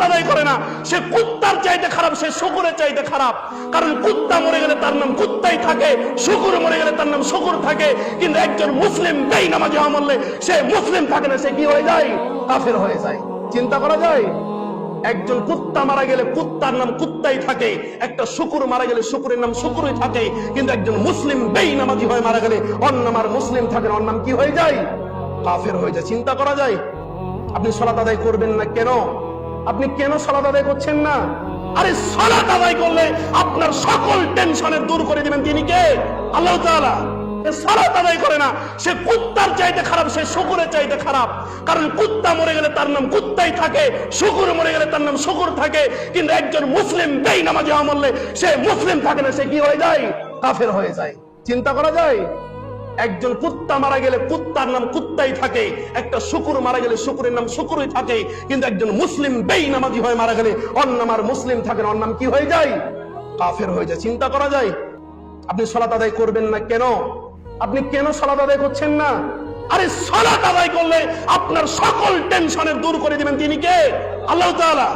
সালাত আদায় করে না সে কুত্তার চাইতে খারাপ, সে শুকুরের চাইতে খারাপ। কারণ কুত্তা মরে গেলে তার নাম কুত্তাই থাকে, শুকুর মরে গেলে তার নাম শুকুর থাকে। কিন্তু একজন মুসলিম বেঈনামাজি হওয়া মরলে সে মুসলিম থাকে না, সে কি হয়ে যায়? কাফের হয়ে যায়। চিন্তা করা যায়? একজন কুত্তা মারা গেলে কুত্তার নাম কুত্তাই থাকে, একটা শুকুর মারা গেলে শুকুরের নাম শুকুরই থাকে। কিন্তু একজন মুসলিম বেঈনামাজি হয়ে মারা গেলে ওর নাম আর মুসলিম থাকে না, ওর নাম কি হয়ে যায়? কাফের হয়ে যায়। চিন্তা করা যায়? আপনি সালাত আদায় করবেন না কেন? আপনি কেন সালাত আদায় করছেন না? আরে সালাত আদায় করলে আপনার সকল টেনশনের দূর করে দিবেন তিনি কে? আল্লাহ তাআলা। সালাত আদায় করে না সে কুত্তার চাইতে খারাপ, সে শুকুরের চাইতে খারাপ। কারণ কুত্তা মরে গেলে তার নাম কুত্তাই থাকে, শুকুর মরে গেলে তার নাম শুকুর থাকে। কিন্তু একজন মুসলিম বেঈনামাজি হওয়া মরলে সে মুসলিম থাকে না, সে কি হয়ে যায়? কাফের হয়ে যায়। চিন্তা করা যায়? একজন কুত্তা মারা গেলে কুত্তার নাম কুত্তাই থাকে, একটা শুকুর মারা গেলে শুকুরের নাম শুকুরই থাকে। কিন্তু একজন মুসলিম বেঈনামাজি হয়ে মারা গেলে ওর নাম আর মুসলিম থাকে না, ওর নাম কি হয়ে যায়? কাফের হয়ে যায়। চিন্তা করা যায়? আপনি সালাত আদায় করবেন না কেন? আপনি কেন সালাত আদায় করছেন না? আরে সালাত আদায় করলে আপনার সকল টেনশনের দূর করে দিবেন তিনি কে? আল্লাহ তাআলা।